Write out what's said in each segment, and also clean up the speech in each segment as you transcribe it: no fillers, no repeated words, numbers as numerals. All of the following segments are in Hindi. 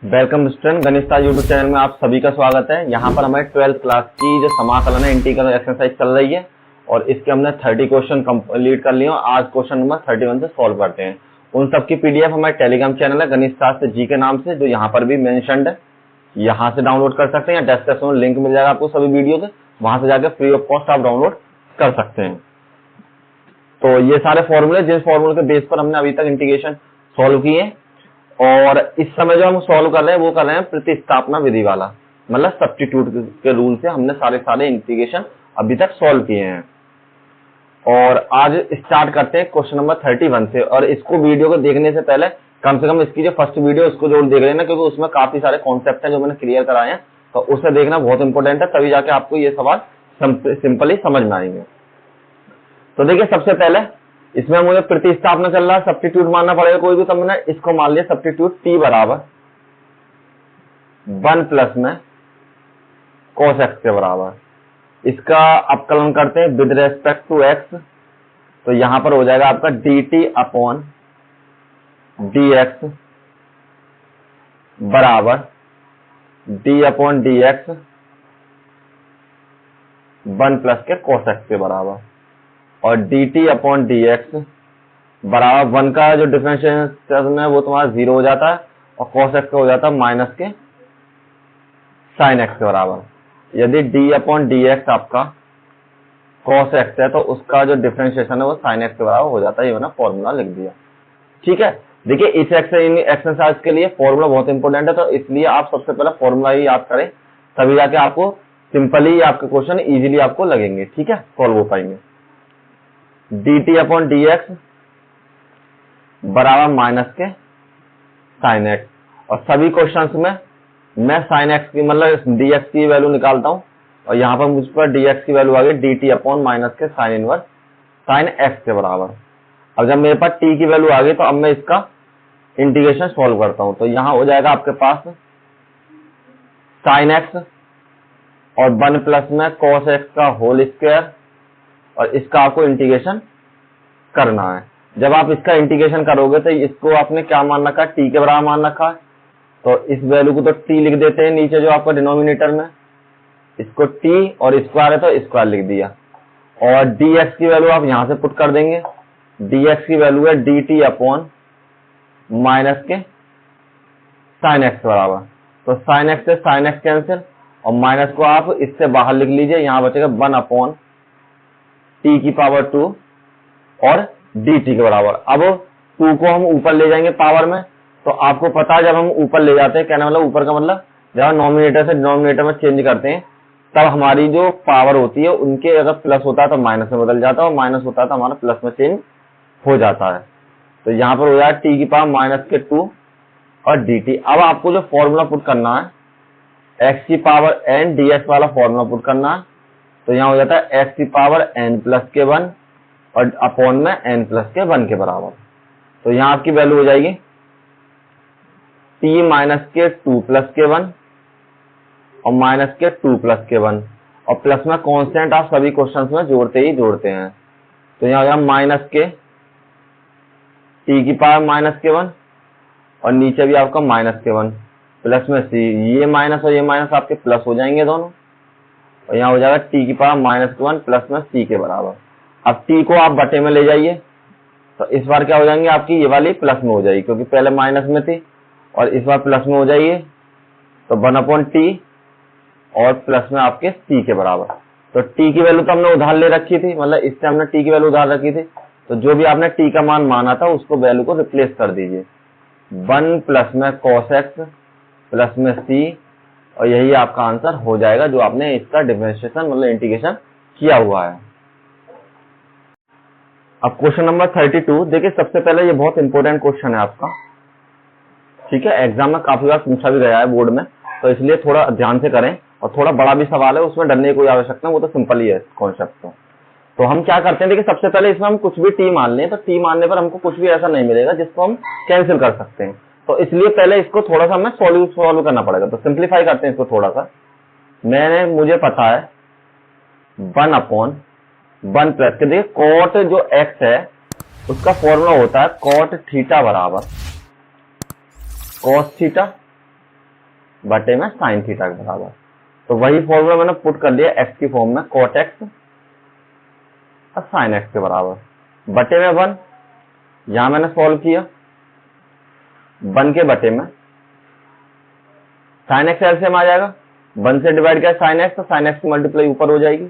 वेलकम स्टूडेंट, गणित स्टार यूट्यूब चैनल में आप सभी का स्वागत है। यहाँ पर हमारे 12th क्लास की जो समाकलन है इंटीग्रल एक्सरसाइज चल रही है और इसके हमने 30 क्वेश्चन कंप्लीट कर लिए। आज क्वेश्चन नंबर 31 से सॉल्व करते हैं। उन सबकी पीडीएफ हमारे टेलीग्राम चैनल है गणित शास्त्र जी के नाम से, जो यहाँ पर भी मेंशन्ड है। यहाँ से डाउनलोड कर सकते हैं या डिस्क्रिप्शन में लिंक मिल जाएगा आपको सभी वीडियो के, वहां से जाकर फ्री ऑफ कॉस्ट आप डाउनलोड कर सकते हैं। तो ये सारे फॉर्मूले जिस फॉर्मूले के बेस पर हमने अभी तक इंटीग्रेशन सॉल्व किए और इस समय जो हम सॉल्व कर रहे हैं वो कर रहे हैं प्रतिस्थापना विधि वाला, मतलब सब्स्टिट्यूट के रूल से हमने सारे इंटीग्रेशन अभी तक सॉल्व किए हैं। और आज स्टार्ट करते हैं क्वेश्चन नंबर 31 से। और इसको वीडियो को देखने से पहले कम से कम इसकी जो फर्स्ट वीडियो उसको जरूर देख लेना, क्योंकि उसमें काफी सारे कॉन्सेप्ट हैं जो मैंने क्लियर कराए हैं, तो उसे देखना बहुत इंपॉर्टेंट है, तभी जाके आपको ये सवाल सिंपली समझ में आएंगे। तो देखिए, सबसे पहले इसमें मुझे प्रतिस्थापना चल रहा है, सब्स्टिट्यूट मानना पड़ेगा कोई भी, तो मैंने इसको मान लिया सब्स्टिट्यूट t बराबर 1 प्लस में cos x के बराबर। इसका अपकलन करते हैं विद रेस्पेक्ट टू x, तो यहां पर हो जाएगा आपका dt अपॉन dx बराबर d अपॉन dx 1 प्लस के cos x के बराबर, और dt अपॉन dx बराबर 1 का जो डिफरेंशिएशन है वो तुम्हारा 0 हो जाता है और cos x का हो जाता है माइनस के sin x के बराबर। यदि d अपॉन dx आपका cos x है तो उसका जो डिफरेंशिएशन है वो sin x के बराबर हो जाता है। ये मैंने फॉर्मूला लिख दिया, ठीक है। देखिए, इस एक्सरसाइज के लिए फॉर्मूला बहुत इंपॉर्टेंट है, तो इसलिए आप सबसे पहले फॉर्मूला ही याद करें, तभी जाके आपको सिंपली आपके क्वेश्चन इजीली आपको लगेंगे, ठीक है, सॉल्व हो पाएंगे। dt अपॉन dx बराबर माइनस के sin x, और सभी क्वेश्चंस में मैं sin x की मतलब dx की वैल्यू निकालता हूं, और यहां पर मुझ पर dx की वैल्यू आ गई dt अपॉन माइनस के sin इनवर्स sin x के बराबर। अब जब मेरे पास t की वैल्यू आ गई तो अब मैं इसका इंटीग्रेशन सॉल्व करता हूं, तो यहां हो जाएगा आपके पास sin x और 1 प्लस में cos x का होल स्क्वायर, और इसका आपको इंटीग्रेशन करना है। जब आप इसका इंटीग्रेशन करोगे तो इसको आपने क्या मान रखा है, t के बराबर मान रखा है, तो इस वैल्यू को तो t लिख देते हैं नीचे जो आपका डिनोमिनेटर में, इसको t और स्क्वायर है तो स्क्वायर लिख दिया, और dx की वैल्यू आप यहां से पुट कर देंगे। dx की वैल्यू है dt अपॉन माइनस के sin x के बराबर, तो sin x से sin x कैंसिल, और माइनस को आप इससे बाहर लिख लीजिए, यहां बचेगा 1 अपॉन t की पावर 2 और dt के बराबर। अब 2 को हम ऊपर ले जाएंगे पावर में, तो आपको पता है जब हम ऊपर ले जाते हैं, कहने मतलब ऊपर का मतलब जब हम नॉमिनेटर से डिनोमिनेटर में चेंज करते हैं तब हमारी जो पावर होती है उनके अगर प्लस होता है तो माइनस में बदल जाता है, और माइनस होता है तो हमारा प्लस में चेंज हो जाता है। तो यहाँ पर हो जाएगा t की पावर माइनस के 2 और dt। अब आपको जो फॉर्मूला पुट करना है x की पावर n dx वाला फॉर्मूला पुट करना है, तो यहाँ हो जाता है x की पावर n प्लस के 1 और अपॉन में n प्लस के 1 के बराबर। तो यहाँ आपकी वैल्यू हो जाएगी t माइनस के 2 प्लस के 1 और माइनस के 2 प्लस के 1, और प्लस में कांस्टेंट आप सभी क्वेश्चंस में जोड़ते ही जोड़ते हैं। तो यहाँ हो जाएगा माइनस के t की पावर माइनस के 1 और नीचे भी आपका माइनस के 1 प्लस में c, ये माइनस और ये माइनस आपके प्लस हो जाएंगे दोनों, और यहाँ हो जाएगा t की पावर माइनस के 1 प्लस में c के बराबर। अब t को आप बटे में ले जाइए, तो इस बार क्या हो जाएंगे आपकी ये वाली प्लस में हो जाएगी, क्योंकि पहले माइनस में थी, और इस बार प्लस में हो जाइए, तो 1 अपॉन t और प्लस में आपके c के बराबर। तो t की वैल्यू तो हमने उधार ले रखी थी, मतलब इससे हमने t की वैल्यू उधार रखी थी, तो जो भी आपने t का मान माना था उसको वैल्यू को रिप्लेस कर दीजिए, 1 प्लस में cos x प्लस में c, और यही आपका आंसर हो जाएगा जो आपने इसका डिफरेंशिएशन मतलब इंटीग्रेशन किया हुआ है। अब क्वेश्चन नंबर 32, देखिए सबसे पहले ये बहुत इंपॉर्टेंट क्वेश्चन है आपका, ठीक है, एग्जाम में काफी बार पूछा भी गया है बोर्ड में, तो इसलिए थोड़ा ध्यान से करें, और थोड़ा बड़ा भी सवाल है, उसमें डरने की कोई आवश्यकता नहीं, वो तो सिंपल ही है कॉन्सेप्ट। तो हम क्या करते हैं, देखिए सबसे पहले इसमें हम कुछ भी t मान लें, तो t मानने पर हमको कुछ भी ऐसा नहीं मिलेगा जिसको हम कैंसिल कर सकते हैं, तो इसलिए पहले इसको थोड़ा सा हमें सॉल्व करना पड़ेगा। तो सिंप्लीफाई करते हैं इसको थोड़ा सा। मुझे पता है 1 अपॉन 1 प्लस के, देखिए कॉट जो x है उसका फॉर्मूला होता है कॉट थीटा बराबर कॉस थीटा बटे में साइन थीटा के बराबर। तो वही फॉर्मूला मैंने पुट कर दिया एक्स की फॉर्म में, कॉट एक्स और साइन एक्स के बराबर बटे में 1। यहां मैंने सॉल्व किया, 1 के बटे में साइन एक्स एलसीएम आ जाएगा, 1 से डिवाइड किया साइन एक्स, तो साइन एक्स की मल्टीप्लाई ऊपर हो जाएगी,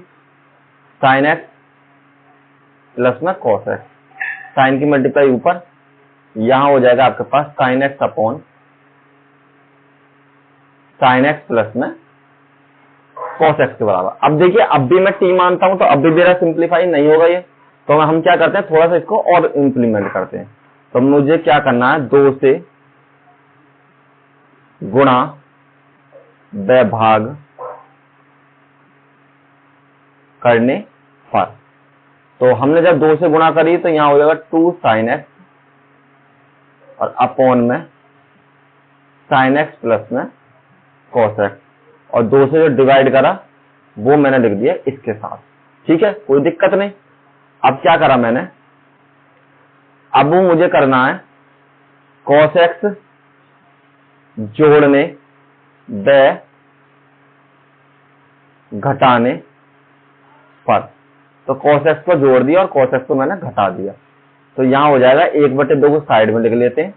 साइन एक्स प्लस में कॉस एक्स, साइन की मल्टीप्लाई ऊपर, यहां हो जाएगा आपके पास sine x upon sine x plus में कॉस एक्स के बराबर। अब देखिए, अब भी मैं टी मानता हूं तो अब भी मेरा सिंप्लीफाई नहीं होगा ये, तो हम क्या करते हैं, थोड़ा सा इसको और इंप्लीमेंट करते हैं। तो मुझे क्या करना है, 2 से गुणा व भाग करने पर, तो हमने जब 2 से गुणा करी तो यहां हो जाएगा 2 साइन एक्स और अपॉन में साइन एक्स प्लस में कॉस एक्स, और 2 से जो डिवाइड करा वो मैंने लिख दिया इसके साथ। ठीक है, कोई दिक्कत नहीं। अब क्या करा मैंने, अब मुझे करना है कॉस एक्स जोड़ने व घटाने पर, तो कॉस एक्स को जोड़ दिया और कॉस एक्स को मैंने घटा दिया। तो यहां हो जाएगा 1/2 को साइड में लिख लेते हैं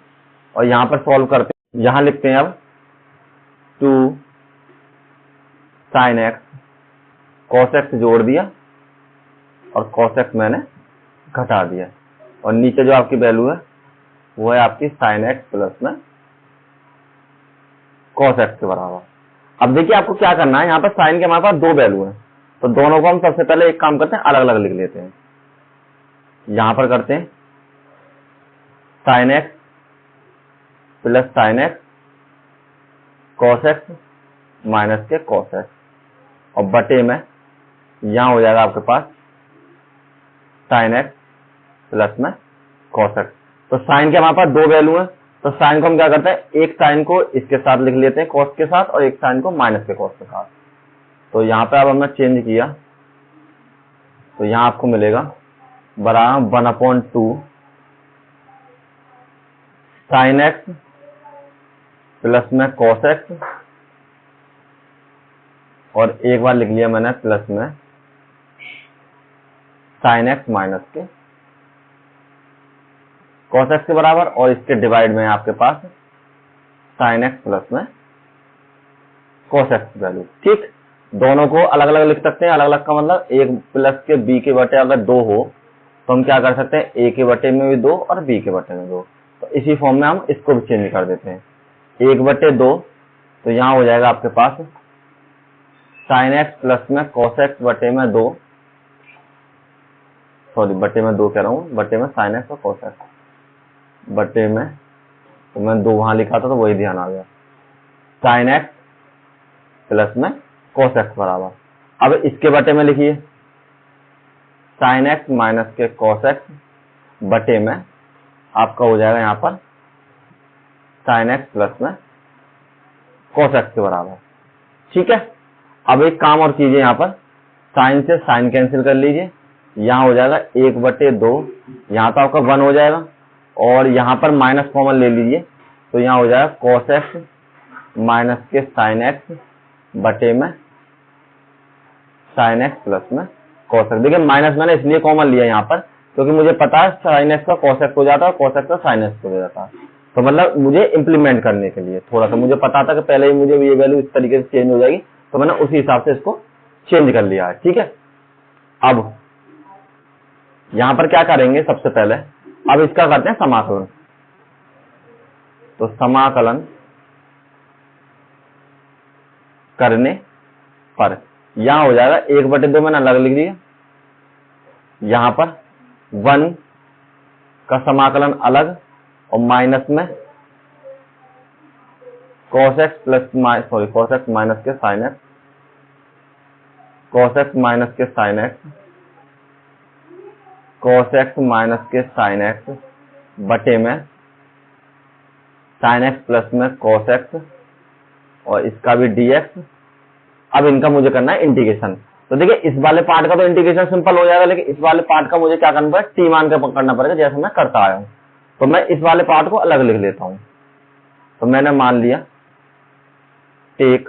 और यहां पर सॉल्व करते हैं। यहां लिखते हैं अब 2 साइन एक्स, कॉस एक्स जोड़ दिया और कॉस एक्स मैंने घटा दिया, और नीचे जो आपकी वैल्यू है वो है आपकी साइन एक्स प्लस में कॉस एक्स के बराबर। अब देखिए आपको क्या करना है, यहाँ पर साइन के हमारे पास 2 वैल्यू है, तो दोनों को हम सबसे पहले एक काम करते हैं, अलग अलग लिख लेते हैं। यहां पर करते हैं sign x plus sine x cos x minus के कॉस एक्स, और बटे में यहां हो जाएगा आपके पास साइन एक्स प्लस में कॉस एक्स। तो साइन के हमारे पास 2 वैल्यू है, तो साइन को हम क्या करते हैं, एक साइन को इसके साथ लिख लेते हैं कॉस के साथ, और एक साइन को माइनस के कॉस के साथ। तो यहां पे अब हमने चेंज किया, तो यहां आपको मिलेगा बराबर 1/2 साइन एक्स प्लस में कॉस एक्स, और एक बार लिख लिया मैंने प्लस में साइन एक्स माइनस के कॉस एक्स के बराबर, और इसके डिवाइड में आपके पास साइन एक्स प्लस में कॉस एक्स वैल्यू। ठीक, दोनों को अलग अलग लिख सकते हैं। अलग अलग का मतलब एक प्लस के बी के बटे अगर 2 हो तो हम क्या कर सकते हैं, ए के बटे में भी 2 और बी के बटे में 2, तो इसी फॉर्म में हम इसको भी चेंज कर देते हैं। 1/2, तो यहां हो जाएगा आपके पास साइन एक्स प्लस में कॉस एक्स बटे में 2, सॉरी बटे में 2 कह रहा हूं, बटे में साइन एक्स और कॉस एक्स बटे में, तो मैं 2 वहां लिखा था तो वही ध्यान आ गया, साइन एक्स प्लस में कॉस एक्स बराबर। अब इसके बटे में लिखिए साइन एक्स माइनस के कॉस एक्स बटे में आपका हो जाएगा यहां पर साइन एक्स प्लस में कॉस एक्स के बराबर। ठीक है, अब एक काम और कीजिए, यहां पर साइन से साइन कैंसिल कर लीजिए, यहां हो जाएगा 1/2, यहां तो आपका 1 हो जाएगा, और यहां पर माइनस कॉमन ले लीजिए, तो यहां हो जाएगा कॉस एक्स माइनस के साइन एक्स बटे में साइन एक्स प्लस में कॉस एक्स। देखिए माइनस मैंने इसलिए कॉमन लिया यहां पर क्योंकि मुझे पता है साइन एक्स का कॉस एक्स हो जाता है और कॉस एक्स का साइन एक्स हो जाता है, तो मतलब मुझे इंप्लीमेंट करने के लिए थोड़ा सा मुझे पता था कि पहले ही मुझे ये वैल्यू इस तरीके से चेंज हो जाएगी, तो मैंने उसी हिसाब से इसको चेंज कर लिया है। ठीक है, अब यहां पर क्या करेंगे, सबसे पहले अब इसका करते हैं समाकलन। तो समाकलन करने पर यहां हो जाएगा 1/2 मैंने अलग लिख दिया, यहां पर 1 का समाकलन अलग, और माइनस में cos x plus cos x minus के sine x, cos x minus के sine x, cos x minus के साइन एक्स बटे में साइन एक्स प्लस में cos x, और इसका भी dx। अब इनका मुझे करना है इंटीग्रेशन। तो देखिए इस वाले पार्ट का तो इंटीग्रेशन सिंपल हो जाएगा, लेकिन इस वाले पार्ट का मुझे क्या करना पड़ेगा, टी मान के करना पड़ेगा जैसे मैं करता आया हूं। तो मैं इस वाले पार्ट को अलग लिख लेता हूं। तो मैंने मान लिया टेक,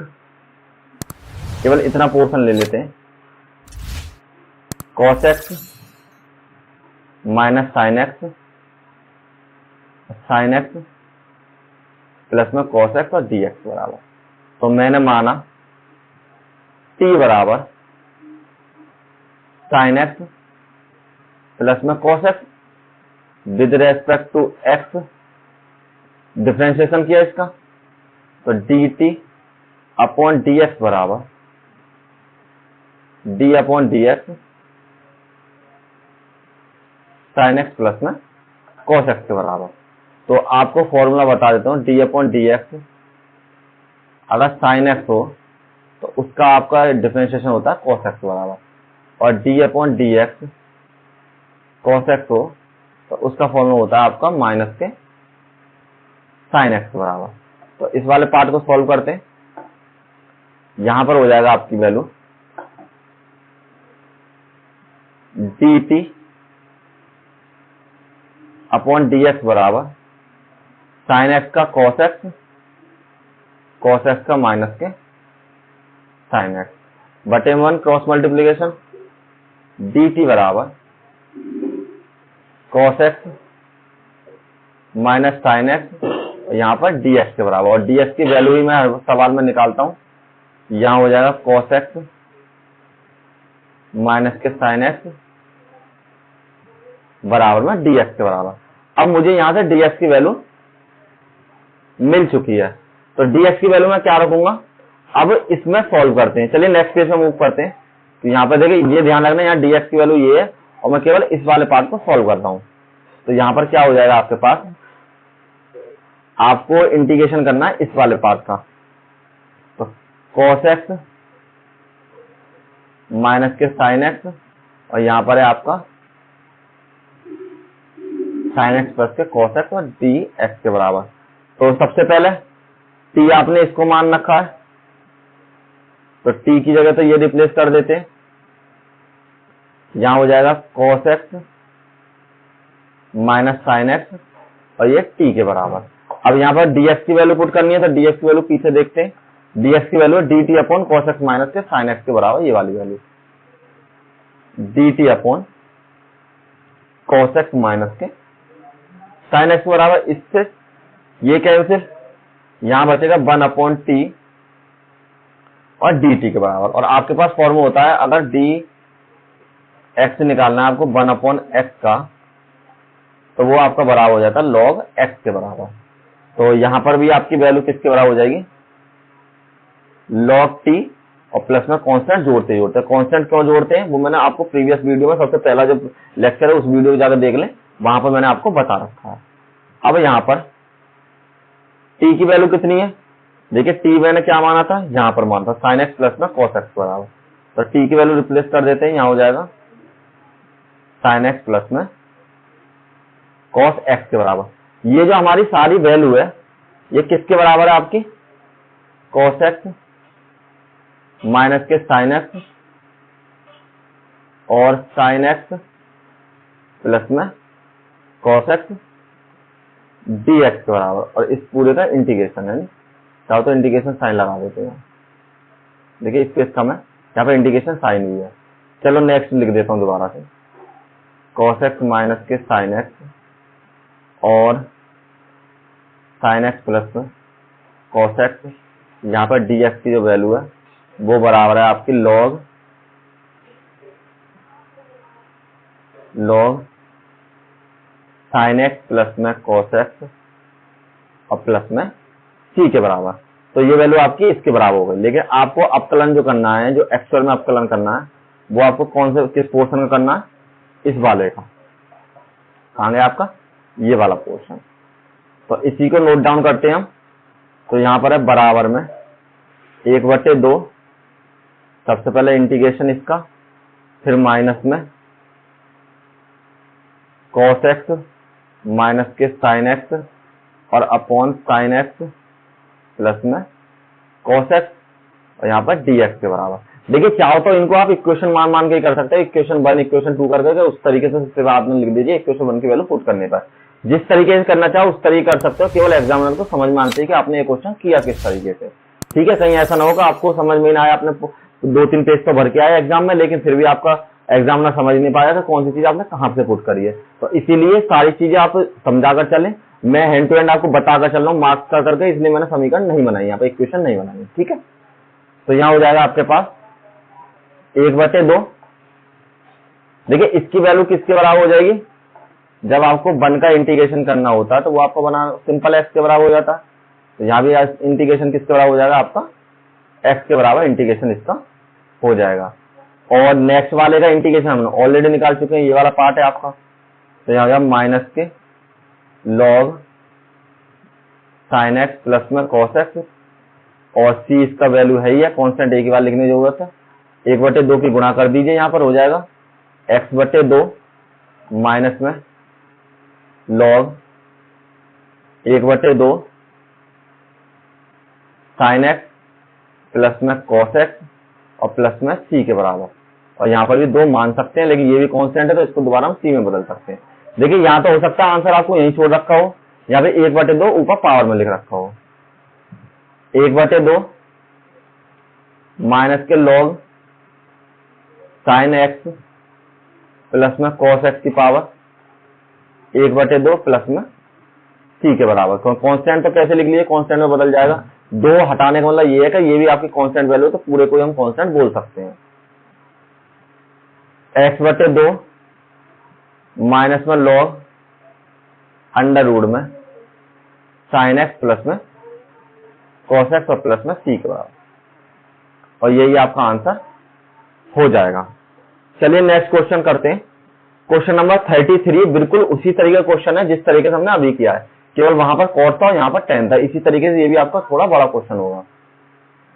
केवल इतना पोर्शन ले लेते हैं, cos x minus sign x plus में cos x और dx बराबर। तो मैंने माना t बराबर साइन एक्स प्लस में cos x with respect to x, differentiation किया इसका, तो dt अपॉन dx बराबर d upon dx sine x plus में cos x के बराबर। तो आपको फॉर्मूला बता देता हूं, d अपॉन dx अगर साइन एक्स हो तो उसका आपका डिफरेंशिएशन होता है cos x के बराबर, और d upon dx cos x हो तो उसका फॉर्मूला होता है आपका माइनस के साइन एक्स के बराबर। तो इस वाले पार्ट को सॉल्व करते हैं, यहां पर हो जाएगा आपकी वैल्यू dt अपॉन dx बराबर साइन एक्स का cos x का माइनस के साइन एक्स बटे 1 क्रॉस मल्टीप्लीकेशन dt बराबर cos x minus sine x, यहाँ पर dx के बराबर, और dx की वैल्यू ही मैं हर सवाल में निकालता हूं, यहाँ हो जाएगा cos x माइनस के साइन एक्स बराबर में dx के बराबर। अब मुझे यहां से dx की वैल्यू मिल चुकी है, तो dx की वैल्यू मैं क्या रखूंगा, अब इसमें सॉल्व करते हैं। चलिए नेक्स्ट पेज में मूव करते हैं। तो यहाँ पर देखिए, ये ध्यान रखना, यहाँ dx की वैल्यू ये है और मैं केवल इस वाले पार्ट को सॉल्व करता हूं। तो यहाँ पर क्या हो जाएगा आपके पास, आपको इंटीग्रेशन करना है इस वाले पार्ट का, तो cos x माइनस के साइन एक्स, और यहाँ पर है आपका साइन एक्स प्लस के cos x और dx के बराबर। तो सबसे पहले t आपने इसको मान रखा है, तो t की जगह तो ये रिप्लेस कर देते हैं, यहां हो जाएगा cos x minus sine x और ये t के बराबर। अब यहाँ पर dx की वैल्यू पुट करनी है, तो dx की वैल्यू पीछे देखते हैं, dx की value dt upon cos x minus के साइन एक्स के बराबर, ये वाली value dt upon cos x minus के साइन एक्स बराबर। इससे ये कैंसिल, यहां बचेगा 1 अपॉन टी और dt के बराबर, और आपके पास फॉर्मूला होता है अगर d x निकालना है आपको 1 अपॉन x का, तो वो आपका बराबर हो जाता है log x के बराबर। तो यहां पर भी आपकी वैल्यू किसके बराबर हो जाएगी, log t, और प्लस में कांस्टेंट जोड़ते जोड़ते, कांस्टेंट क्यों जोड़ते हैं वो मैंने आपको प्रीवियस वीडियो में, सबसे पहला जो लेक्चर है उस वीडियो को जाकर देख लें, वहां पर मैंने आपको बता रखा है। अब यहाँ पर t की वैल्यू कितनी है, देखिए t मैंने क्या माना था, यहाँ पर माना था साइन एक्स प्लस में cos x बराबर, तो t की वैल्यू रिप्लेस कर देते हैं, यहाँ हो जाएगा साइन एक्स प्लस में cos x के बराबर। ये जो हमारी सारी वैल्यू है ये किसके बराबर है आपकी, cos x माइनस के साइन एक्स और साइन एक्स प्लस में cos x dx के बराबर, और इस पूरे का इंटीग्रेशन है, चाहो तो इंटीग्रेशन साइन लगा देते हैं, देखिए स्पेस कम है, यहाँ पर इंटीग्रेशन साइन भी है। चलो नेक्स्ट लिख देता हूं दोबारा से, cos x माइनस के साइन एक्स और साइन एक्स प्लस में cos x, यहाँ पर dx की जो वैल्यू है वो बराबर है आपकी log साइन एक्स प्लस में cos x और प्लस में c के बराबर। तो ये वैल्यू आपकी इसके बराबर हो गई, लेकिन आपको अपकलन जो करना है, जो एक्चुअल में अपकलन करना है, वो आपको कौन से किस पोर्शन में करना है, इस वाले का, कहां गया आपका ये वाला पोर्शन। तो इसी को नोट डाउन करते हैं हम। तो यहां पर है बराबर में 1/2, सबसे पहले इंटीग्रेशन इसका, फिर माइनस में cos x माइनस के साइन एक्स और अपॉन साइन एक्स प्लस में cos x और यहाँ पर dx के बराबर। देखिए चाहो तो इनको आप इक्वेशन मान मान के ही कर सकते हैं, इक्वेशन 1 इक्वेशन 2 करके उस तरीके से सिर्फ आपने लिख दीजिए इक्वेशन 1 की वैल्यू पुट करने पर, जिस तरीके से करना चाहो उस तरीके कर सकते हो, केवल एग्जामिनर को समझ में आना चाहिए कि आपने ये क्वेश्चन किया किस तरीके से। ठीक है, कहीं ऐसा ना होगा आपको समझ में ना आया, आपने 2-3 पेज तो भर के आया एग्जाम में, लेकिन फिर भी आपका एग्जाम ना समझ नहीं पाया कि कौन सी चीज आपने कहां से पुट करी है। तो इसीलिए सारी चीजें आप समझाकर चलें। मैं हैंड टू हैंड आपको बताकर चल रहा हूँ मार्क्स कर करके, इसलिए मैंने समीकरण नहीं बनाई, यहाँ पे इक्वेशन नहीं बनाई। ठीक है, तो यहाँ हो जाएगा आपके पास 1/2। देखिए इसकी वैल्यू किसके बराबर हो जाएगी, जब आपको 1 का इंटीग्रेशन करना होता है तो वो आपको बना सिंपल एक्स के बराबर हो जाता है। तो यहाँ भी इंटीग्रेशन किसके बराबर हो जाएगा, आपका एक्स के बराबर इंटीग्रेशन इसका हो जाएगा। और नेक्स्ट वाले का इंटीग्रेशन हम ऑलरेडी निकाल चुके हैं, ये वाला पार्ट है आपका। तो यहाँ हो जाएगा माइनस के लॉग साइन एक्स प्लस में कॉस एक्स, और सी इसका वैल्यू है ही है, कॉन्स्टेंट एक ही बार लिखने की जरूरत है। 1/2 की गुणा कर दीजिए, यहाँ पर हो जाएगा x/2 माइनस में लॉग 1/2 साइन एक्स प्लस में कॉस एक्स और प्लस में सी के बराबर। और यहाँ पर भी 2 मान सकते हैं, लेकिन ये भी कांस्टेंट है तो इसको दोबारा हम सी में बदल सकते हैं। देखिए यहाँ तो हो सकता है आंसर आपको यही छोड़ रखा हो, यहाँ पे 1/2 ऊपर पावर में लिख रखा हो। 1/2 माइनस के लॉग साइन एक्स प्लस में कॉस एक्स की पावर 1/2 प्लस में सी के बराबर। कांस्टेंट तो कैसे लिख लिए, कांस्टेंट में बदल जाएगा। 2 हटाने का मतलब ये है कि ये भी आपकी कांस्टेंट वैल्यू, तो पूरे को हम कांस्टेंट बोल सकते हैं। x/2 माइनस में लॉग अंडर रूट में साइन एक्स प्लस में कॉस एक्स और प्लस में सी के बराबर, और यही आपका आंसर हो जाएगा। चलिए नेक्स्ट क्वेश्चन करते हैं। क्वेश्चन नंबर 33 बिल्कुल उसी तरीके का क्वेश्चन है जिस तरीके से हमने अभी किया है, केवल वहां पर cos था और यहाँ पर tan था। इसी तरीके से ये भी आपका थोड़ा बड़ा क्वेश्चन होगा।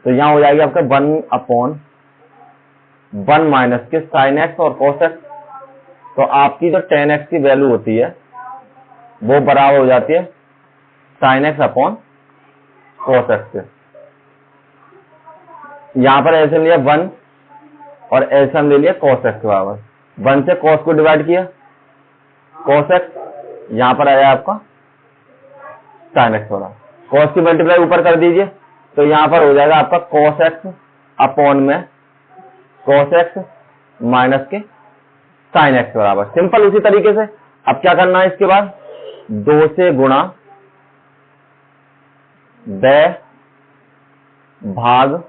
तो यहाँ हो जाएगी आपका 1/1 माइनस के साइन एक्स और cos एक्स। तो आपकी जो tan एक्स की वैल्यू होती है वो बराबर हो जाती है sign x upon cos x के। यहाँ पर एलसीएम लिया 1 और एलसीएम ले लिया cos एक्स के बराबर। 1 से cos को डिवाइड किया, cos एक्स यहाँ पर आया आपका साइन एक्स वाला। cos की मल्टीप्लाई ऊपर कर दीजिए, तो यहाँ पर हो जाएगा आपका cos एक्स अपॉन में cos एक्स माइनस के साइन एक्स बराबर। सिंपल उसी तरीके से अब क्या करना है, इसके बाद 2 से गुणा बै भाग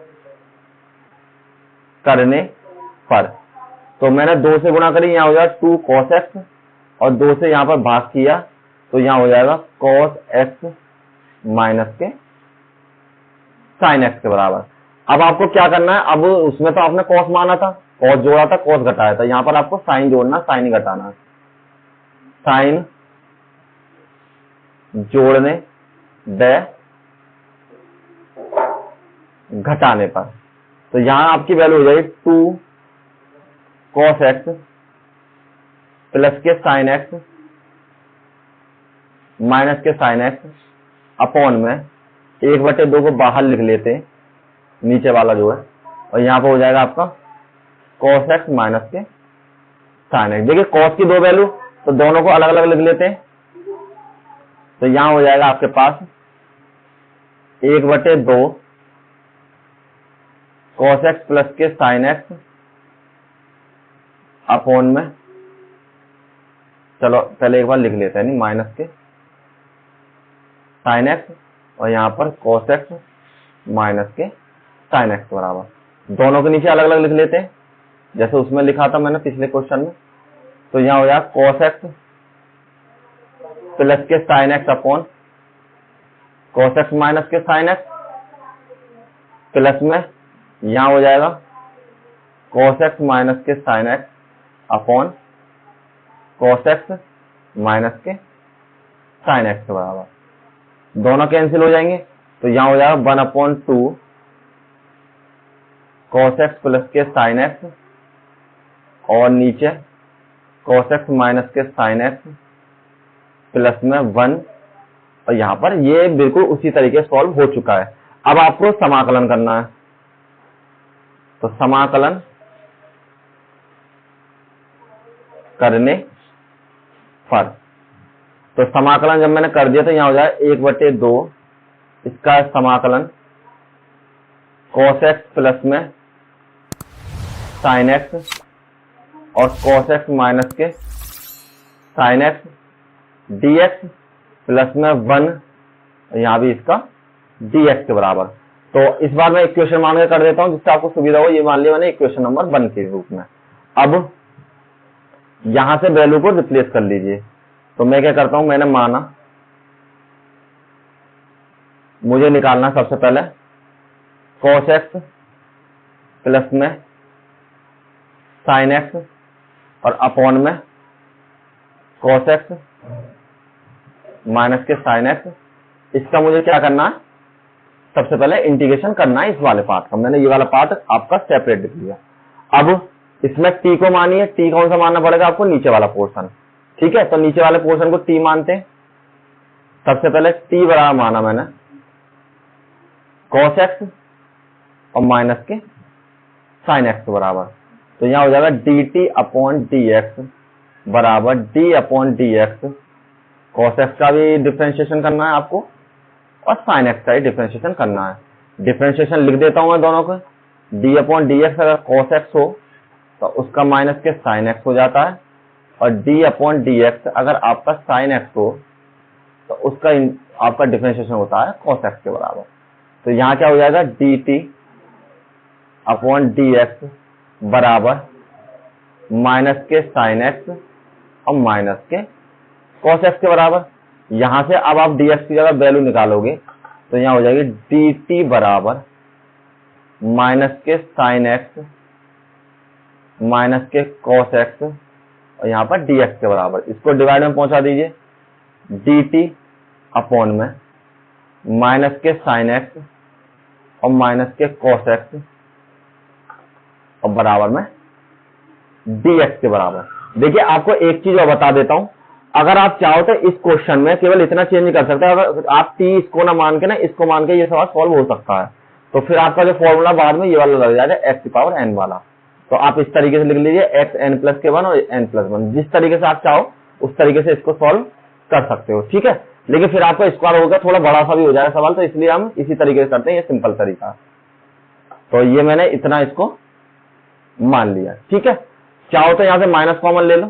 करने पर। तो मैंने 2 से गुणा करी, यहाँ हो जाएगा 2 cos x और 2 से यहाँ पर भाग किया, तो यहाँ हो जाएगा cos x माइनस के साइन x के बराबर। अब आपको क्या करना है, अब उसमें तो आपने cos माना था, cos जोड़ा था, cos घटाया था, यहाँ पर आपको साइन जोड़ना, साइन ही घटाना। साइन जोड़ने बै घटाने पर, तो यहां आपकी वैल्यू हो जाएगी 2 cos x plus k sine x minus के साइन x अपॉन में 1/2 को बाहर लिख लेते हैं, नीचे वाला जो है, और यहां पर हो जाएगा आपका cos x माइनस के साइन x। देखिए cos की 2 वैल्यू, तो दोनों को अलग अलग लिख लेते हैं। तो यहां हो जाएगा आपके पास 1/2 cos x plus k sine x upon में, चलो पहले एक बार लिख लेते हैं, नहीं माइनस के साइन x और यहां पर cos x माइनस के साइन x बराबर। दोनों के नीचे अलग अलग लिख लेते हैं, जैसे उसमें लिखा था मैंने पिछले क्वेश्चन में। तो यहां हो जाएगा cos x plus k sine x upon cos x minus के साइन x, प्लस में यहां हो जाएगा cos x माइनस के sine x upon cos x minus के साइन x के बराबर। दोनों कैंसिल हो जाएंगे, तो यहां हो जाएगा 1/2 cos x plus k sine x और नीचे cos x माइनस के साइन x प्लस में 1, और यहां पर ये बिल्कुल उसी तरीके से सॉल्व हो चुका है। अब आपको समाकलन करना है, तो समाकलन करने पर, तो समाकलन जब मैंने कर दिया तो यहां हो जाए 1/2 इसका समाकलन cos x प्लस में sin x और cos x माइनस के sin x dx प्लस में 1 यहां भी इसका dx के बराबर। तो इस बार मैं इक्वेशन मान के कर देता हूं जिससे आपको सुविधा हो। ये मान लिया मैंने इक्वेशन नंबर 1 के रूप में। अब यहां से वैल्यू को रिप्लेस कर लीजिए। तो मैं क्या करता हूं, मैंने माना मुझे निकालना सबसे पहले cos x प्लस में sin x और अपॉन में cos x माइनस के sin x। इसका मुझे क्या करना है, सबसे पहले इंटीग्रेशन करना है इस वाले पार्ट का। मैंने ये वाला पार्ट आपका सेपरेट लिख लिया। अब इसमें t को मानिए, t कौन सा मानना पड़ेगा आपको, नीचे वाला पोर्शन। ठीक है, तो नीचे वाले पोर्शन को t मानते हैं। सबसे पहले t बराबर माना मैंने cos x और माइनस के sin x बराबर। तो यहां हो जाएगा dt अपॉन dx बराबर d upon dx। cos x का भी डिफरेंशिएशन करना है आपको और sin x का ही डिफरेंशिएशन करना है। डिफरेंशिएशन लिख देता हूं मैं दोनों को। d अपॉन dx अगर cos x हो तो उसका माइनस के sin x हो जाता है, और d अपॉन dx अगर आपका sin x हो तो उसका आपका डिफरेंशिएशन होता है cos x के बराबर। तो यहां क्या हो जाएगा, dt अपॉन dx बराबर माइनस के sin x और माइनस के cos x के बराबर। यहां से अब आप dx की जगह वैल्यू निकालोगे तो यहां हो जाएगी dt बराबर माइनस के sin x माइनस के cos x और यहां पर dx के बराबर। इसको डिवाइड में पहुंचा दीजिए, dt अपॉन में माइनस के sin x और माइनस के cos x और बराबर में dx के बराबर। देखिए आपको एक चीज और बता देता हूं, अगर आप चाहो तो इस क्वेश्चन में केवल इतना चेंज कर सकते हैं। अगर आप t इसको ना मान के ना इसको मान के ये सवाल सॉल्व हो सकता है, तो फिर आपका जो फॉर्मूला बाद में ये वाला लग जाएगा x की पावर n वाला। तो आप इस तरीके से लिख लीजिए x n प्लस के 1 और n प्लस 1। जिस तरीके से आप चाहो उस तरीके से इसको सॉल्व कर सकते हो। ठीक है, लेकिन फिर आपका स्क्वायर होगा थोड़ा बड़ा सा भी हो जाएगा सवाल, तो इसलिए हम इसी तरीके से करते हैं, ये सिंपल तरीका। तो ये मैंने इतना इसको मान लिया। ठीक है, चाहो तो यहां से माइनस कॉमन ले लो,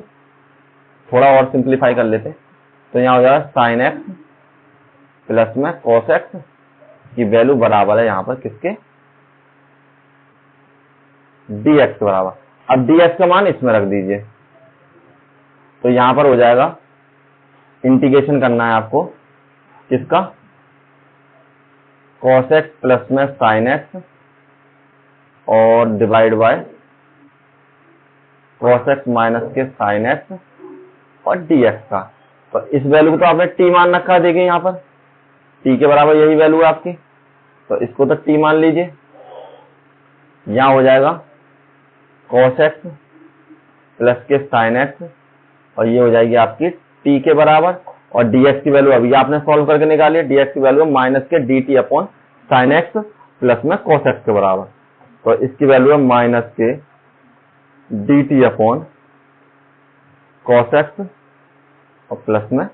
थोड़ा और सिंप्लीफाई कर लेते। तो यहां हो जाएगा sin x प्लस में cos x की वैल्यू बराबर है यहां पर किसके, dx के बराबर। अब dx का मान इसमें रख दीजिए। तो यहां पर हो जाएगा, इंटीग्रेशन करना है आपको किसका, cos x प्लस में sin x और divide by cos x minus के sin x और dx का। तो इस वैल्यू को तो आपने t मान रखा है, देखिए यहां पर t के बराबर यही वैल्यू है आपकी, तो इसको तो t मान लीजिए। यहां हो जाएगा cos x प्लस के sin x और ये हो जाएगी आपकी t के बराबर, और dx की वैल्यू अभी आपने सॉल्व करके निकाली है। dx की वैल्यू माइनस के dt upon sin x plus में cos x के बराबर। तो इसकी वैल्यू है माइनस के dt अपॉन cos x और प्लस में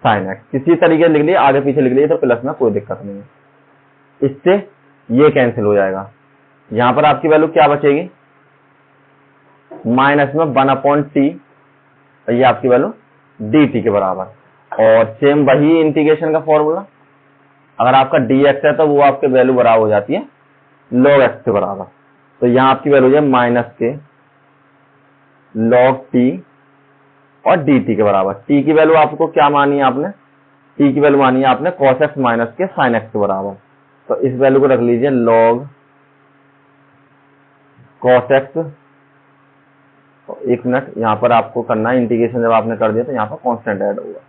sin x। किसी तरीके से लिख लिए, आगे पीछे लिख लिए तो प्लस में कोई दिक्कत नहीं है। इससे ये कैंसिल हो जाएगा। यहां पर आपकी वैल्यू क्या बचेगी, माइनस में 1 अपॉन टी, ये आपकी वैल्यू dt के बराबर। और सेम वही इंटीग्रेशन का फॉर्मूला, अगर आपका dx है तो वो आपके वैल्यू बराबर हो जाती है log x के बराबर। तो यहां आपकी वैल्यू है माइनस के log t और dt के बराबर। t की वैल्यू आपको क्या मानी है आपने, t की वैल्यू मानी है आपने cos x माइनस के sin x के बराबर। तो इस वैल्यू को रख लीजिए log cos x। तो एक मिनट, यहां पर आपको करना है इंटीग्रेशन, जब आपने कर दिया तो यहां पर कांस्टेंट ऐड होगा,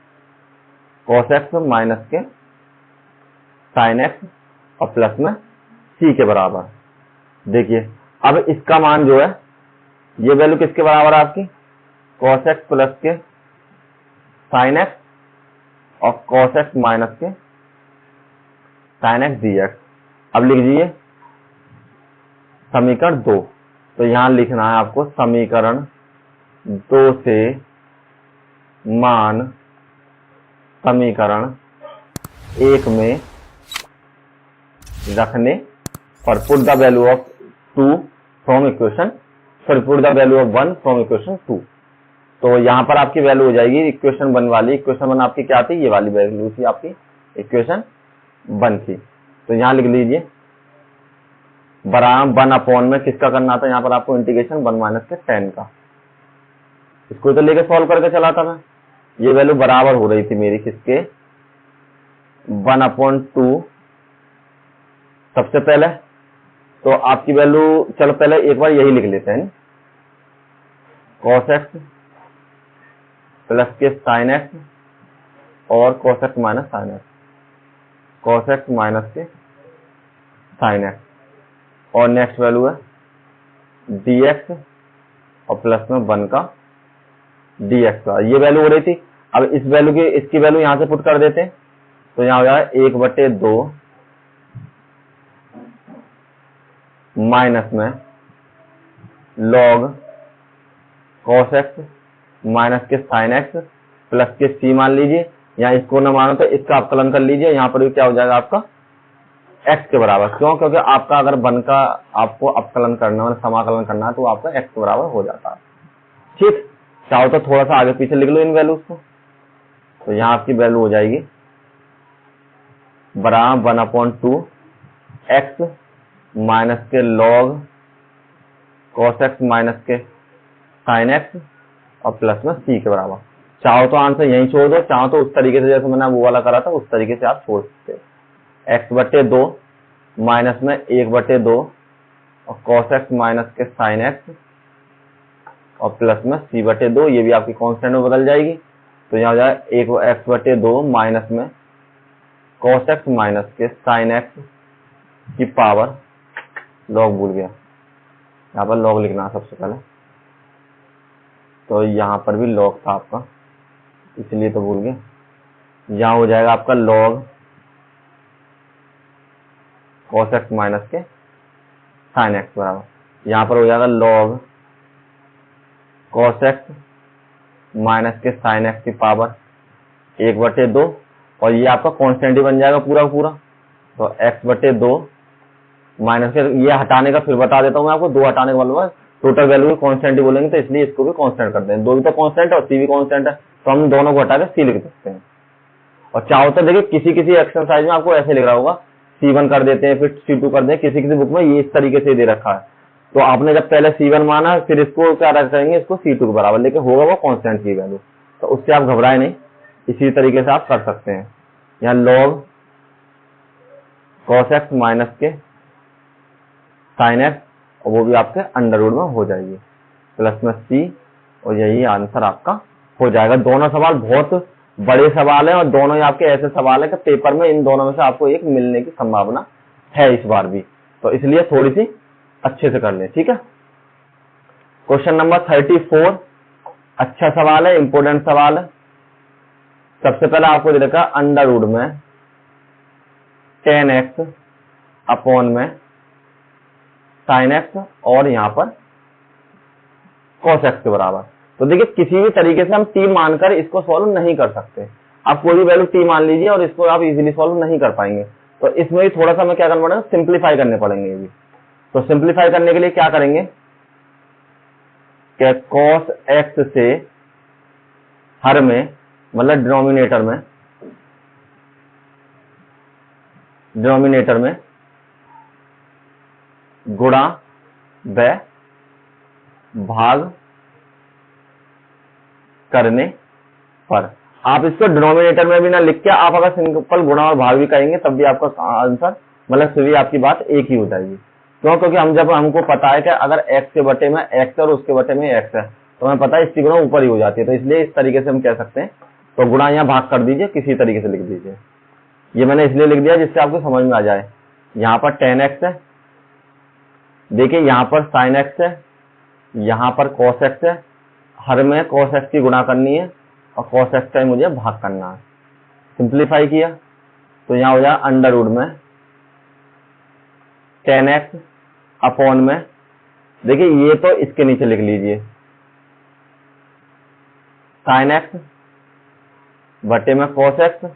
cos x माइनस के sin x और प्लस में c के बराबर। देखिए अब इसका मान जो है, ये वैल्यू किसके बराबर है आपकी, cos x प्लस के sin x और cos x माइनस के sin x dx। अब लिख दीजिए समीकरण 2। तो यहां लिखना है आपको समीकरण 2 से मान समीकरण 1 में रखने और put the value of 2 from equation, sorry put the value of 1 from equation 2। तो यहाँ पर आपकी वैल्यू हो जाएगी इक्वेशन 1 वाली। इक्वेशन 1 आपकी क्या थी, ये वाली वैल्यू थी आपकी इक्वेशन 1 थी। तो यहाँ लिख लीजिए बराबर 1 अपॉन में किसका करना था, यहाँ पर आपको इंटीग्रेशन 1 माइनस के tan का। इसको तो लेके सॉल्व करके चला था मैं। ये वैल्यू बराबर हो रही थी मेरी किसके, 1/2 सबसे पहले। तो आपकी वैल्यू, चलो पहले एक बार यही लिख लेते हैं, cos x प्लस के sin x और cos x minus sin x, cos x minus के sin x, और नेक्स्ट वैल्यू है dx और प्लस में 1 का dx का। ये वैल्यू हो रही थी। अब इस वैल्यू की, इसकी वैल्यू यहां से पुट कर देते हैं, तो यहां हो जाएगा 1/2 माइनस में log cos x माइनस के sin x प्लस के c मान लीजिए, या इसको ना मानो तो इसका अवकलन कर लीजिए। यहां पर भी क्या हो जाएगा आपका x के बराबर। क्यों, क्योंकि आपका अगर 1 का आपको अवकलन करना है, समाकलन करना है, तो आपका x के बराबर हो जाता है। ठीक, चाहो तो थोड़ा सा आगे पीछे लिख लो इन वैल्यूज को। तो यहाँ आपकी वैल्यू हो जाएगी बराबर 1/2 x माइनस के log cos x माइनस के sin x और प्लस में c के बराबर। चाहो तो आंसर यहीं छोड़ दो, चाहो तो उस तरीके से जैसे मैंने वो वाला करा था उस तरीके से आप छोड़ सकते हो। x/2 माइनस में 1/2 और cos x माइनस के sin x और प्लस में c/2, ये भी आपकी कांस्टेंट में बदल जाएगी। तो यहाँ हो जाएगा 1x/2 माइनस में cos x माइनस के sin x की पावर, लॉग भूल गया, यहाँ पर लॉग लिखना है सबसे पहले, तो यहाँ पर भी लॉग था आपका इसलिए तो भूल गया। यहाँ हो जाएगा आपका log cos x माइनस के sin x बराबर, यहाँ पर हो जाएगा log cos x माइनस के sin x की पावर 1/2, और ये आपका कांस्टेंट ही बन जाएगा पूरा पूरा। तो x/2 माइनस के, ये हटाने का फिर बता देता हूँ मैं आपको, 2 हटाने का मतलब टोटल वैल्यू भी कांस्टेंट ही बोलेंगे, तो इसलिए इसको भी कांस्टेंट करते हैं। 2 भी तो कांस्टेंट है और c भी कांस्टेंट है, तो हम दोनों को हटा के c लिख सकते हैं। और चाहो तो देखिए किसी किसी एक्सरसाइज में आपको ऐसे लिख रहा होगा, C1 कर देते हैं फिर C2 कर देते हैं, किसी किसी बुक में ये इस तरीके से दे रखा है। तो आपने जब पहले C1 माना फिर इसको क्या रखेंगे, इसको C2 के बराबर, लेकिन होगा वो कांस्टेंट की वैल्यू, तो उससे आप घबराए नहीं, इसी तरीके से आप कर सकते हैं। यहाँ log cos x माइनस के sin x, और वो भी आपके अंडर रूट में हो जाएगी, प्लस में c, और यही आंसर आपका हो जाएगा। दोनों सवाल बहुत बड़े सवाल हैं और दोनों ही आपके ऐसे सवाल है कि पेपर में इन दोनों में से आपको एक मिलने की संभावना है इस बार भी, तो इसलिए थोड़ी सी अच्छे से कर लें, ठीक है। क्वेश्चन नंबर 34 अच्छा सवाल है, इंपोर्टेंट सवाल है। सबसे पहले आपको दे रखा अंडर रूट में tan x अपॉन में sin x और यहाँ पर cos x के बराबर। तो देखिए किसी भी तरीके से हम t मानकर इसको सॉल्व नहीं कर सकते। आप कोई भी वैल्यू t मान लीजिए और इसको आप इजीली सॉल्व नहीं कर पाएंगे, तो इसमें भी थोड़ा सा हमें क्या करना पड़ेगा, सिंप्लीफाई करने पड़ेंगे ये भी। तो सिंप्लीफाई करने के लिए क्या करेंगे कि cos x से हर में, मतलब डिनोमिनेटर में गुणा व भाग करने पर, आप इसको डिनोमिनेटर में भी ना लिख के आप अगर सिंपल गुणा और भाग भी करेंगे तब भी आपका आंसर, मतलब फिर भी आपकी बात एक ही हो जाएगी। क्यों, क्योंकि हमको पता है कि अगर x के बटे में x और उसके बटे में x है, तो हमें पता है इसकी गुणा ऊपर ही हो जाती है, तो इसलिए इस तरीके से हम कह सकते हैं। तो गुणा यहाँ भाग कर दीजिए, किसी तरीके से लिख दीजिए। ये मैंने इसलिए लिख दिया जिससे आपको समझ में आ जाए। यहाँ पर tan x है, देखिए यहाँ पर sin x है, यहाँ पर cos x है, हर में cos x की गुणा करनी है और cos x का मुझे भाग करना है। सिंप्लीफाई किया तो यहाँ हो जाए अंडर रूट में tan x अपॉन में, देखिए ये तो इसके नीचे लिख लीजिए sin x बटे में cos x,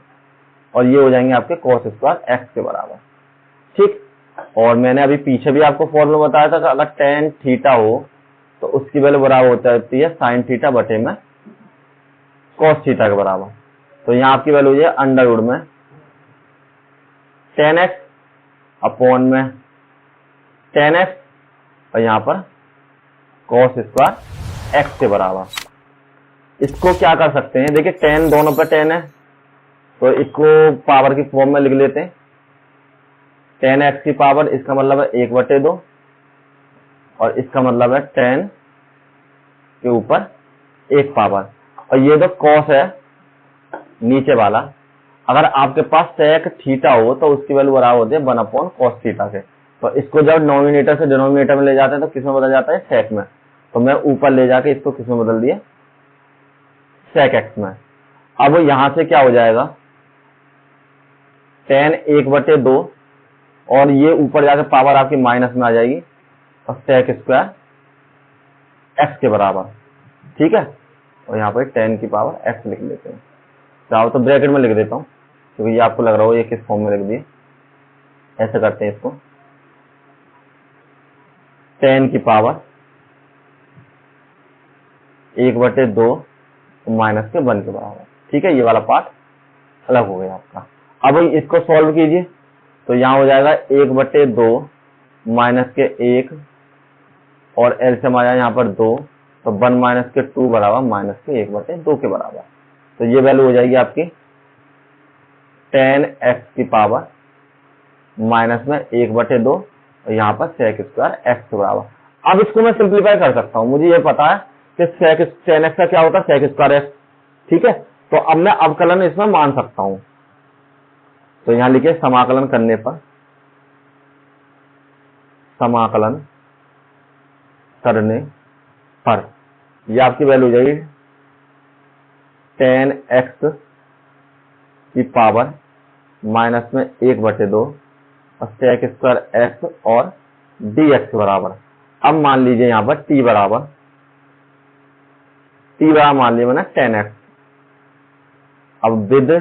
और ये हो जाएंगे आपके cos स्क्वायर x के बराबर। ठीक, और मैंने अभी पीछे भी आपको फॉर्मूला बताया था कि अगर टेन थीटा हो तो उसकी वैल्यू बराबर होती है साइन थीटा बटे में कॉस थीटा के बराबर। तो यहाँ आपकी वैल्यू हो जाए अंडर रूट में टेन एक्स अपॉन में टेन एक्स और यहाँ पर कॉस स्क्वायर एक्स के बराबर। इसको क्या कर सकते हैं, देखिए टेन दोनों पे टेन है तो इसको पावर की फॉर्म में लिख लेते हैं। टेन एक्स की पावर, इसका मतलब है 1/2 और इसका मतलब है टेन के ऊपर एक पावर। और ये जो कॉस है नीचे वाला, अगर आपके पास सेक थीटा हो तो उसकी वैल्यू बराबर होती है 1/cos थीटा के। तो इसको जब नॉमिनेटर से डिनोमिनेटर में ले जाते हैं तो किसमें बदल जाता है, सेक में। तो मैं ऊपर ले जाके इसको किसमें बदल दिया, सेक एक्स में। अब यहां से क्या हो जाएगा, टेन 1/2 और ये ऊपर जाके पावर आपकी माइनस में आ जाएगी और सेक स्क्वायर एक्स के बराबर। ठीक है, और यहाँ पर टेन की पावर एक्स लिख लेते हैं। चाहो तो ब्रैकेट में लिख देता हूं क्योंकि ये आपको लग रहा हो ये किस फॉर्म में लिख दिए। ऐसे करते हैं इसको, टेन की पावर 1/2 माइनस के 1 के बराबर। ठीक है, ये वाला पार्ट अलग हो गया आपका। अब इसको सॉल्व कीजिए तो यहां हो जाएगा 1/2 माइनस के 1 और एलसीएम आया यहाँ पर 2 तो 1 माइनस के 2 बराबर माइनस के 1/2 के बराबर। तो ये वैल्यू हो जाएगी आपकी टेन एक्स की पावर माइनस में 1/2 और यहाँ पर सेक स्क्वायर एक्स के बराबर। अब इसको मैं सिंप्लीफाई कर सकता हूं, मुझे ये पता है कि सेक टेन एक्स का क्या होता है, सेक स्क्वायर एक्स। ठीक है, तो अब मैं अवकलन इसमें मान सकता हूं। तो यहां लिखिए समाकलन करने पर, समाकलन करने पर ये आपकी वैल्यू हो जाएगी टेन एक्स की पावर माइनस में 1/2 और सेक स्क्वायर एक्स और डी एक्स के बराबर। अब मान लीजिए यहां पर टी बराबर मान लिया मैंने टेन एक्स। अब विद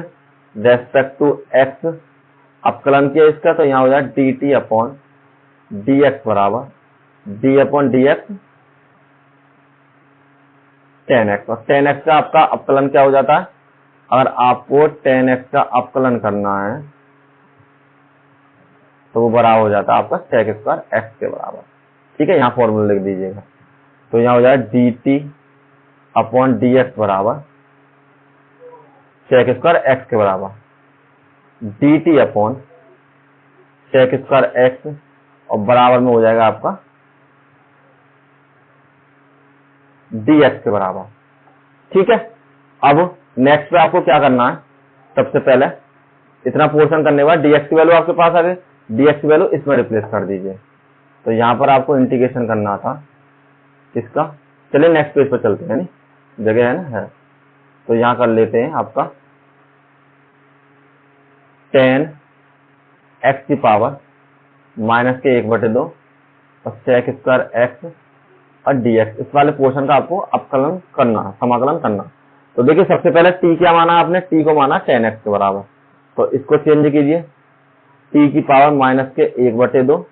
रेस्पेक्ट टू एक्स अवकलन किया इसका, तो यहां हो जाए d t upon d x बराबर d upon d x tan x. और टेन एक्स का आपका अवकलन क्या हो जाता है, अगर आपको टेन एक्स का अवकलन करना है तो वो बराबर हो जाता है आपका सेक स्क्वायर एक्स के बराबर। ठीक है, यहाँ फॉर्मूला लिख दीजिएगा। तो यहाँ हो जाए d t upon d x बराबर सेक स्क्वायर एक्स के बराबर, d t upon sec square x और बराबर में हो जाएगा आपका डी एक्स के बराबर। ठीक है, अब नेक्स्ट पे आपको क्या करना है, सबसे पहले इतना पोर्शन करने के बाद डीएक्स की वैल्यू आपके पास आ गई, डीएक्स की वैल्यू इसमें रिप्लेस कर दीजिए। तो यहां पर आपको इंटीग्रेशन करना था इसका। चलिए नेक्स्ट पेज पर चलते हैं, नहीं जगह है ना, है। तो यहां कर लेते हैं आपका टेन एक्स की पावर माइनस के 1/2 और सेक स्क्वायर एक्स और डीएक्स, इस वाले पोर्शन का आपको अवकलन करना, समाकलन करना। तो देखिए सबसे पहले टी क्या माना आपने, टी को माना टेन एक्स के बराबर। तो इसको चेंज कीजिए, टी की पावर माइनस के 1/2,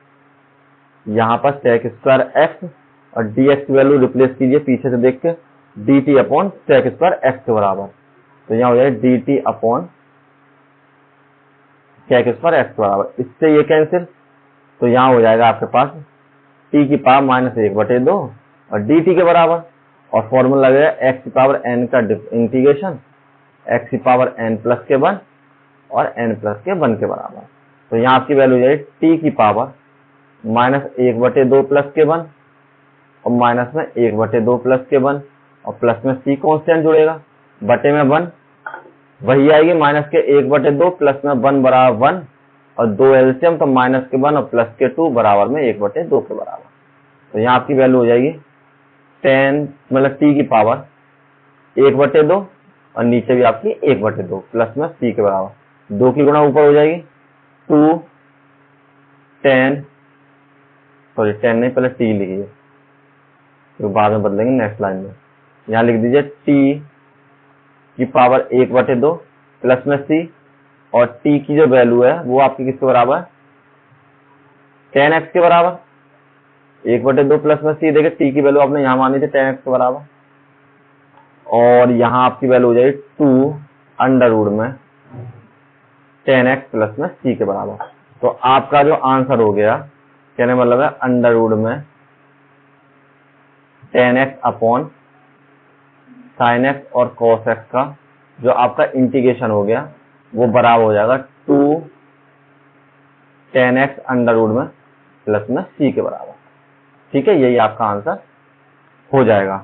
यहां पर सेक स्क्वायर एक्स और डीएक्स की वैल्यू रिप्लेस कीजिए पीछे से देख के, d t upon sec square x के बराबर। तो यहां हो जाए d t upon sec square x के बराबर। इससे ये कैंसिल, तो यहां हो जाएगा आपके पास टी की पावर माइनस 1/2 और डी टी के बराबर। और फॉर्मूला लगेगा एक्स की पावर एन का इंटीग्रेशन एक्स की पावर एन प्लस के 1 और एन प्लस के 1 के बराबर। तो यहाँ आपकी वैल्यू हो जाएगी टी की पावर माइनस 1/2 प्लस के 1 और माइनस में 1/2 प्लस के 1 और प्लस में सी कॉन्स्टेंट जुड़ेगा बटे में 1, वही आएगी माइनस के 1/2 प्लस में 1 बराबर 1 और 2 एलसीएम, तो माइनस के 1 और प्लस के 2 बराबर में 1/2 के बराबर। तो यहाँ आपकी वैल्यू हो जाएगी 10 मतलब टी की पावर 1/2 और नीचे भी आपकी 1/2 प्लस में सी के बराबर, 2 की गुणा ऊपर हो जाएगी 2 10 सॉरी 10 नहीं, पहले टी लिखिए तो बाद में बदलेंगे नेक्स्ट लाइन में। यहाँ लिख दीजिए टी की पावर 1/2 प्लस में सी और टी की जो वैल्यू है वो आपकी किसके बराबर है, 10x के बराबर, 1/2 प्लस में सी, देखिए टी की वैल्यू आपने यहां मानी थी 10x के बराबर, और यहां आपकी वैल्यू हो जाएगी 2 अंडर रूट में 10x प्लस में सी के बराबर। तो आपका जो आंसर हो गया, कहने मतलब है अंडर रूट में 10x अपॉन साइन एक्स और कॉस एक्स का जो आपका इंटीग्रेशन हो गया वो बराबर हो जाएगा 2 10x अंडर रूट में प्लस में सी के बराबर। ठीक है, यही आपका आंसर हो जाएगा।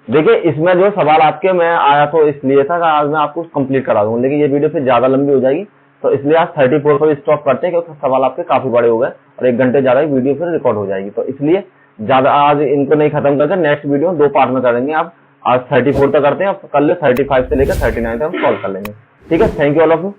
देखिए इसमें जो सवाल आपके मैं आया तो इसलिए था कि आज मैं आपको कंप्लीट करा दूंगा, लेकिन ये वीडियो फिर ज्यादा लंबी हो जाएगी, तो इसलिए आज 34 पर स्टॉप करते हैं, क्योंकि सवाल आपके काफी बड़े हो गए और 1 घंटे ज्यादा वीडियो फिर रिकॉर्ड हो जाएगी। तो इसलिए ज्यादा आज इनको नहीं खत्म करके नेक्स्ट वीडियो 2 पार्ट में करेंगे। आप आज 34 तक करते हैं, कल 35 से लेकर 39 तक हम सॉल्व कर लेंगे। ठीक है, thank you all of you.